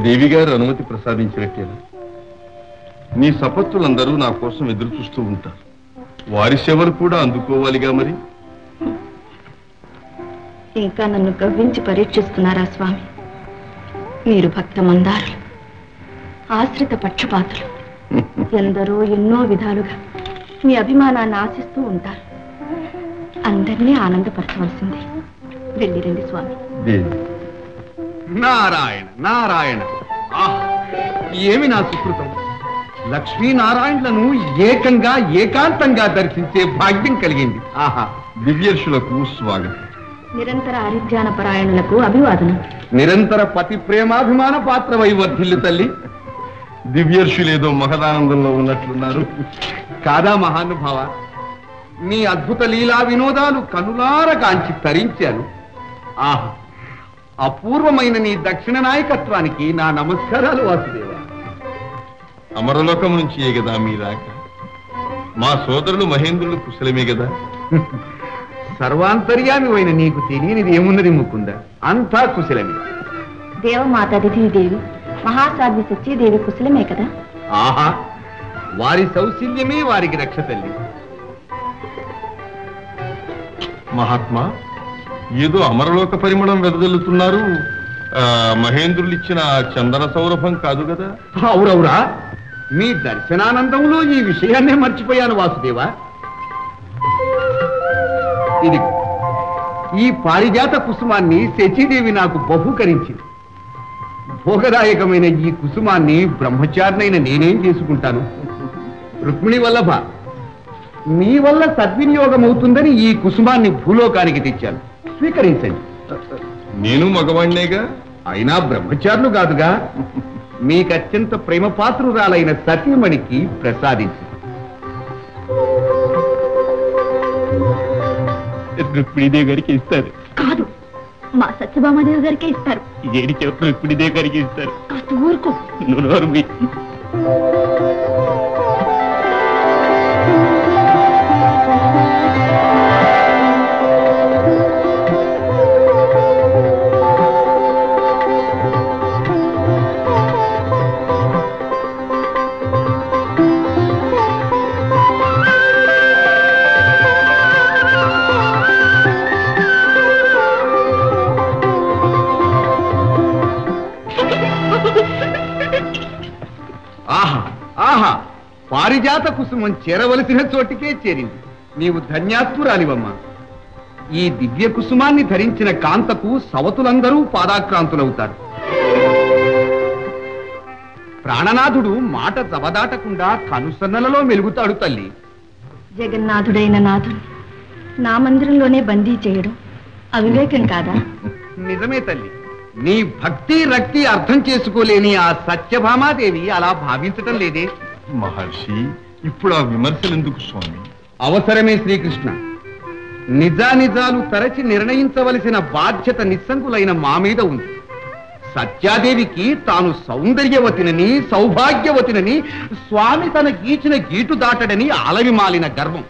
దేవి గారు అనుమతి ప్రసాదించినట్టేనా? నీ సపత్తులందరూ నా కోసం ఎదురు చూస్తూ ఉంటారు. వారి సేవలు కూడా అందుకోవాలిగా. మరి ఇంకా నన్ను గవ్వించి పరీక్షిస్తున్నారా స్వామి? మీరు భక్త మందారులు, ఆశ్రిత పక్షపాతులు, ఎందరో ఎన్నో విధాలుగా మీ అభిమానాన్ని ఆశిస్తూ ఉంటారు. అందరినీ ఆనందపరచవలసింది. వెళ్ళిరండి స్వామి. నారాయణ నారాయణ, ఏమి నా సుకృతం! లక్ష్మీనారాయణలను ఏకంగా ఏకాంతంగా దర్శించే భాగ్యం కలిగింది. ఆహా! దివ్యర్షులకు స్వాగతం. నిరంతర హరిధ్యాన పరాయణులకు అభివాదనం. నిరంతర పతి ప్రేమాభిమాన పాత్రమై వర్ధిల్లు తల్లి. దివ్యర్షులేదో మహదానందంలో ఉన్నట్లున్నారు. కాదా మహానుభావ? నీ అద్భుత లీలా వినోదాలు కనులార కాంచి తరించాను. ఆహా! అపూర్వమైన నీ దక్షిణ నాయకత్వానికి నా నమస్కారాలు వాసుదేవ. అమరలోకం నుంచి కదా మీ రాక. మా సోదరులు మహేంద్రులు కుశలమే కదా? సర్వాంతర్యామి అయిన నీకు తెలియనిది ఏమున్నది ముకుంద? అంతా కుశలమే. దేవమాత అదితిదేవి, మహాసాధ్వి సత్యదేవి కుశలమే కదా? ఆహా! వారి సౌశల్యమే వారికి రక్ష తల్లి. మహాత్మా, ఏదో అమరలోక పరిమళం వెదజల్లుతున్నారు. మహేంద్రులు ఇచ్చిన చందన సౌరభం కాదు కదా? అవురవురా, మీ దర్శనానందంలో ఈ విషయాన్నే మర్చిపోయాను వాసుదేవా. ఇది ఈ పారిజాత కుసుమాన్ని శచీదేవి నాకు బహూకరించింది. భోగదాయకమైన ఈ కుసుమాన్ని బ్రహ్మచారినైన నేనేం చేసుకుంటాను? రుక్మిణి వల్లభ, మీ వల్ల సద్వినియోగం అవుతుందని ఈ కుసుమాన్ని భూలోకానికి తెచ్చాను. స్వీకరించండి. నేను మగవాణ్ణేగా. అయినా బ్రహ్మచారులు కాదుగా. మీకు అత్యంత ప్రేమపాత్రురాలైన సతీమణికి ప్రసాదించి. రుక్మిణీదేవి గారికి ఇస్తారు. కాదు, మా సత్యభామాదేవి గారికే ఇస్తారు. ఏడి చెప్పు, రుక్మిణీదేవి గారికి ఇస్తారు. కాస్త ఊరుకో. నువ్వు ఆహా ఆహా! పారిజాత కుసుమం చేరవలసిన చోటికే చేరింది. నీవు ధన్యాత్మురాలివమ్మా. ఈ దివ్య కుసుమాన్ని ధరించిన కాంతకు సవతులందరూ పాదాక్రాంతులవుతారు. ప్రాణనాథుడు మాట జవదాటకుండా కనుసన్నలలో మెలుగుతాడు తల్లి. జగన్నాథుడైన నాథుని నా మందిరంలోనే బందీ చేయడం అవివేకం కాదా? నిజమే తల్లి. నీ భక్తి రక్తి అర్థం చేసుకోలేని ఆ సత్యభామాదేవి అలా భావించటం లేదే. మహర్షి, ఇప్పుడు ఆ విమర్శలు ఎందుకు స్వామి? అవసరమే శ్రీకృష్ణ. నిజానిజాలు తరచి నిర్ణయించవలసిన బాధ్యత నిస్సంగులైన మా మీద ఉంది. సత్యాదేవికి తాను సౌందర్యవతినని సౌభాగ్యవతినని స్వామి తన గీచిన గీటు దాటడని అలవిమాలిన గర్వం.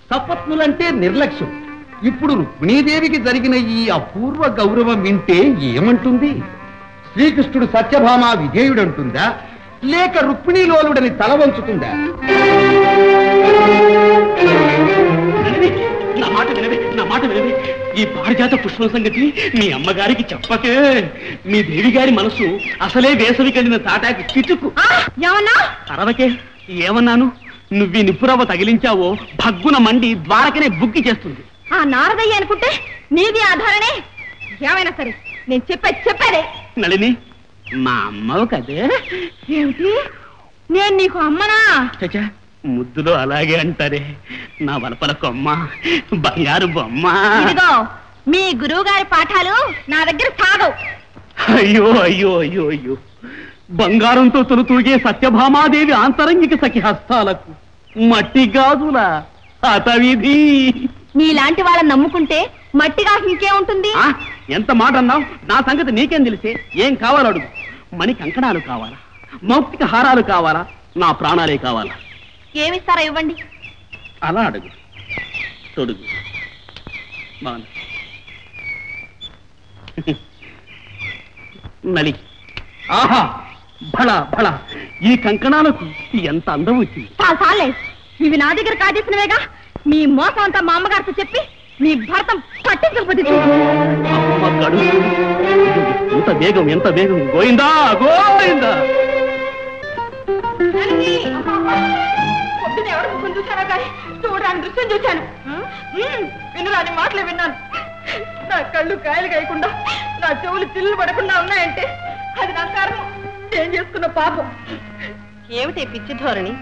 సపత్నులంటే నిర్లక్ష్యం. ఇప్పుడు రుక్మిణీదేవికి జరిగిన ఈ అపూర్వ గౌరవం వింటే ఏమంటుంది? శ్రీకృష్ణుడు సత్యభామ విధేయుడంటుందా, లేక రుక్మిణీలోలుడని తల వంచుతుందా? నా మాట వినవే. ఈ పారిజాత పుష్పం సంగతి మీ అమ్మగారికి చెప్పకే. మీ దేవి గారి మనసు అసలే వేసవి కలిగిన తాటాకి కిచుకు. ఏమన్నా? అరవకే. ఏమన్నాను? నువ్వు ఈ నిప్పురవ్వ తగిలించావో భగ్గున మండి ద్వారకనే బుగ్గి చేస్తుంది. ఆ నారదయ్య అనుకుంటే నీది ఆధారనే. ఏమైనా సరే నేను చెప్పేదే. నళిని, మా అమ్మవు కదే. ఏమిటి? నేను నీకు అమ్మనా? చచ్చా, ముద్దులో అలాగే అంటారే. నా వలపల కొమ్మ, బంగారు బొమ్మ. ఇదిగో, మీ గురువు గారి పాఠాలు నా దగ్గర సాగవు. అయ్యో అయ్యో అయ్యో అయ్యో! బంగారంతో తొలుతూగే సత్యభామాదేవి ఆంతరంగిక సఖి హస్తాలకు మట్టి గాజుల హతవిధి. నీలాంటి వాళ్ళని నమ్ముకుంటే మట్టిగా ఇంకేముంటుంది? ఎంత మాట అన్నావు? నా సంగతి నీకేం తెలిసే? ఏం కావాలో అడుగు. మణి కంకణాలు కావాలా? మౌక్తిక హారాలు కావాలా? నా ప్రాణాలే కావాలా? ఏమిస్తారా ఇవ్వండి. అలా అడుగు. తొడుగు. బాగుంది. ఆహా! బళా బళా ఈ కంకణాలకు ఎంత అందం వచ్చింది. చాలే, ఇవి నా దగ్గర కాజేసినవేగా. మీ మోసం అంతా మా అమ్మగారితో చెప్పి మీ భర్తం పట్టించకపోతే ఎంత వేగం, ఎంత వేగం! గోయిందా గోయిందా. పొద్దున ఎవరు ముఖం చూశానో కానీ చూడరాని దృశ్యం చూశాను. వినరాని మాటలే విన్నాను. నా కళ్ళు కాయలు కాయకుండా, నా చెవులు చిల్లు పడకుండా ఉన్నాయంటే అది నా కారణం. ఏం చేసుకున్న పాపం. ఏమిటి పిచ్చి ధోరణి?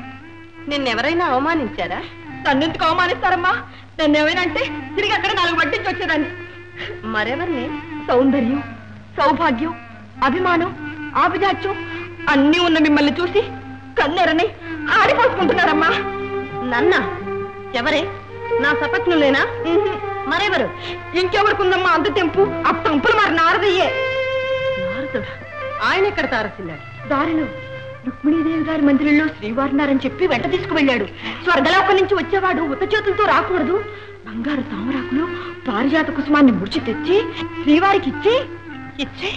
నిన్నెవరైనా అవమానించారా? నన్నెందుకు అవమానిస్తారమ్మా? నన్ను ఏమైనా అంటే తిరిగి అక్కడ 4 వడ్డించి వచ్చేదాన్ని. మరెవరిని? సౌందర్యం, సౌభాగ్యం, అభిమానం, ఆభిజాత్యం అన్నీ ఉన్న మిమ్మల్ని చూసి కన్నెరని ఆడిపోసుకుంటున్నారమ్మా. నన్న ఎవరే? నా సపత్నులేనా? మరెవరు? ఇంకెవరికుందమ్మా అంత తెంపు? ఆ తంపులు మరి నారదయ్యే. నారదుడా? ఆయన ఎక్కడ తారసిల్లాడు? దారిలో రుక్మిణీదేవి గారి మందిరంలో శ్రీవారున్నారని చెప్పి వెంట తీసుకువెళ్ళాడు. స్వర్గలోకం నుంచి వచ్చేవాడు ఉత్త చేతులతో రాకూడదు. బంగారు తామరాకులు, పారిజాత కుసుమాన్ని ముడిచి తెచ్చి శ్రీవారికి ఇచ్చి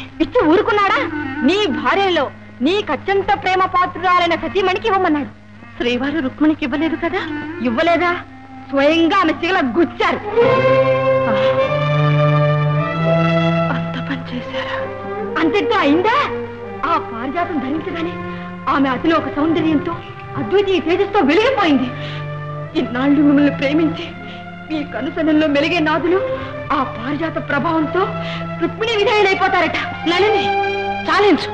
ఊరుకున్నాడా? నీ భార్యలో నీ అత్యంత ప్రేమ పాత్రురాలైన సతీమణికి ఇవ్వమన్నాడు. శ్రీవారు రుక్మిణికి ఇవ్వలేదు కదా? ఇవ్వలేదా? స్వయంగా ఆమె చిగల గుచ్చారు. అంత పని చేశారా? అంతటితో అయిందా? ఆ పారిజాతం ధరించగానే ఆమె అతిలో ఒక సౌందర్యంతో, అద్వితీయ తేజస్తో వెలిగిపోయింది. ఇన్నాళ్ళు మిమ్మల్ని ప్రేమించి మీ కనుసనంలో మెలిగే నాదులు ఆ పారిజాత ప్రభావంతో రుక్మిణి విధేయులైపోతారట. నళిని, చాలించు.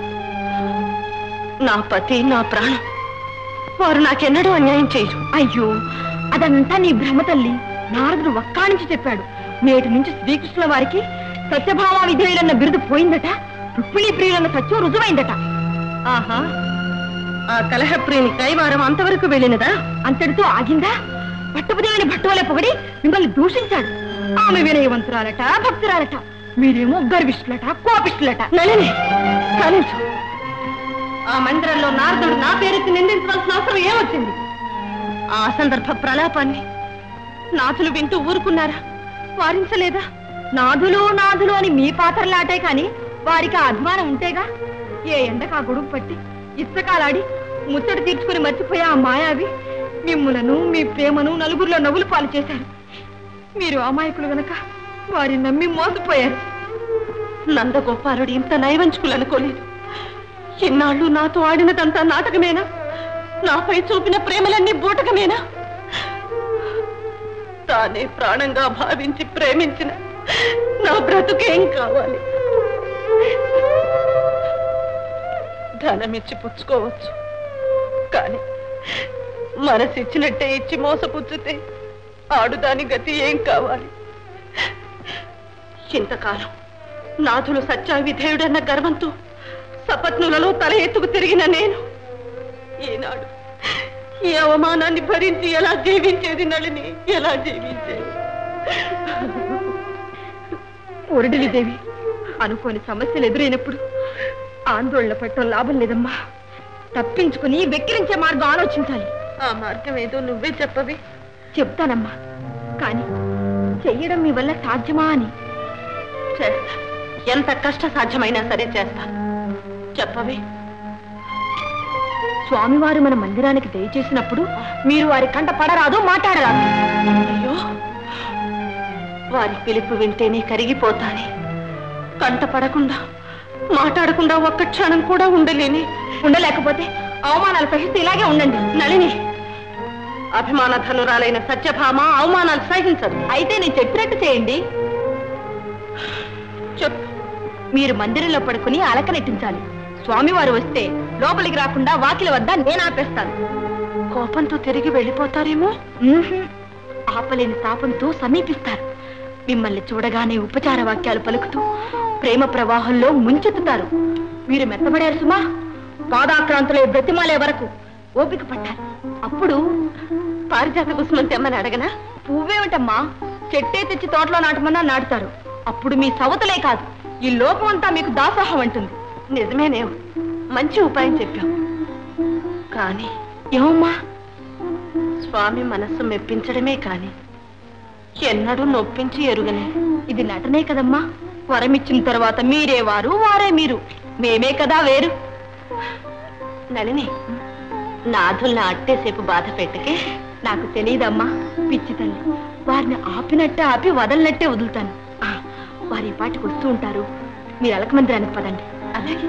నా పతి, నా ప్రాణం, వారు నాకెన్నడూ అన్యాయం చేయరు. అయ్యో, అదంతా నీ భ్రమ తల్లి. నారదుడు వక్కాణించి చెప్పాడు. నేటి నుంచి శ్రీకృష్ణుల వారికి సత్యభామ విధేయులన్న బిరుదు పోయిందట. రుక్మిణి ప్రియులన్న సత్యం రుజువైందట. ఆహా, ఆ కలహప్రియుని కైవారం అంతవరకు వెళ్ళినదా? అంతటితో ఆగిందా? పట్టుపుదేవిని భట్టువలే పొగడి మిమ్మల్ని దూషించాడు. ఆమె వినయవంతురాలట, భక్తురాలట, మీరేమో గర్విష్ఠులట, కోపిష్ఠులట. నళిని, చాలించు. ఆ మందిరంలో నారదుడు నా పేరెత్తి నిందించవలసిన అవసరం ఏమొచ్చింది? ఆ సందర్భ ప్రలాపాన్ని నాథులు వింటూ ఊరుకున్నారా? వారించలేదా? నాథులు నాథులు అని మీ పాత్రలాటే కాని వారికి ఆ అభిమానం ఉంటేగా. ఏ ఎండకు ఆ గొడుగు పట్టి ఇష్టకాలాడి ముచ్చట తీర్చుకుని మర్చిపోయే ఆ మాయావి మిమ్ములను, మీ ప్రేమను నలుగురిలో నవ్వులు పాలు చేశారు. మీరు అమాయకులు గనక వారి నమ్మి మోసపోయారు. నందగోపాలుడు ఇంత నైవంచుకులు అనుకోలేదు. ఇన్నాళ్ళు నాతో ఆడినదంతా నాటకమేనా? నాపై చూపిన ప్రేమలన్నీ బూటకమేనా? తానే ప్రాణంగా భావించి ప్రేమించిన నా బ్రతుకేం కావాలి? ధనమిచ్చి పుచ్చుకోవచ్చు, కానీ మనసిచ్చినట్టే ఇచ్చి మోసపుచ్చితే ఆడుదాని గతి ఏం కావాలి? ఇంతకాలం నాథులు సత్యావిధేయుడన్న గర్వంతో సపత్నులలో తల ఎత్తుకు తిరిగిన నేను ఈనాడు ఈ అవమానాన్ని భరించి ఎలా జీవించేది? నళిని, ఎలా జీవించేది? ఊరడిలిదేవి, అనుకోని సమస్యలు ఎదురైనప్పుడు ఆందోళన పట్టడం లాభం లేదమ్మా. తప్పించుకుని వెక్కిరించే మార్గం ఆలోచించాలి. ఆ మార్గం ఏదో నువ్వే చెప్పవి. చెప్తానమ్మా, కానీ చెయ్యడం మీ వల్ల సాధ్యమా అని. చేస్తా, ఎంత కష్ట సాధ్యమైనా సరే చేస్తా. చెప్పవి. స్వామివారు మన మందిరానికి దయచేసినప్పుడు మీరు వారి కంట పడరాదు, మాట్లాడరాదు. అయ్యో, వారి పిలుపు వింటేనే కరిగిపోతానే. కంట పడకుండా, మాట్లాడకుండా ఒక్క క్షణం కూడా ఉండలేని. ఉండలేకపోతే అవమానాలు సహిస్తూ ఇలాగే ఉండండి. నళిని, అభిమాన ధనురాలైన సత్యభామ అవమానాలు సహించదు. అయితే నేను చెప్పినట్టు చేయండి. చెప్పు. మీరు మందిరంలో పడుకుని అలక నెట్టించాలి. స్వామివారు వస్తే లోపలికి రాకుండా వాకిల వద్ద నేను ఆపేస్తాను. కోపంతో తిరిగి వెళ్ళిపోతారేమో. ఆపలేని తాపంతో సమీపిస్తారు. మిమ్మల్ని చూడగానే ఉపచార వాక్యాలు పలుకుతూ ప్రేమ ప్రవాహంలో ముంచెత్తుతారు. మీరు మెత్తబడారు సుమా. పాదాక్రాంతులే బ్రతిమాలే వరకు ఓపిక పట్టారు. అప్పుడు పారిజాత కుసుమం తెమ్మని అడగనా? పువ్వేమిటమ్మా, చెట్టే తెచ్చి తోటలో నాటమన్నా నాటుతారు. అప్పుడు మీ సవతలే కాదు, ఈ లోకం అంతా మీకు దాసోహం అంటుంది. నిజమేనేవు, మంచి ఉపాయం చెప్పావు. కానీ ఏమమ్మా? స్వామి మనస్సు మెప్పించడమే కాని ఎన్నడూ నొప్పించి ఎరుగనే. ఇది నటనే కదమ్మా. వరమిచ్చిన తర్వాత మీరే వారు, వారే మీరు. మేమే కదా వేరు. నళిని నాథుల్ని అట్టేసేపు బాధ పెట్టకే. నాకు తెలియదమ్మా పిచ్చి తల్లి. వారిని ఆపినట్టే ఆపి వదలనట్టే వదులుతాను. వారి పాటికి వస్తూ ఉంటారు. మీరు అలక మందిరానికి పదండి. అలాగే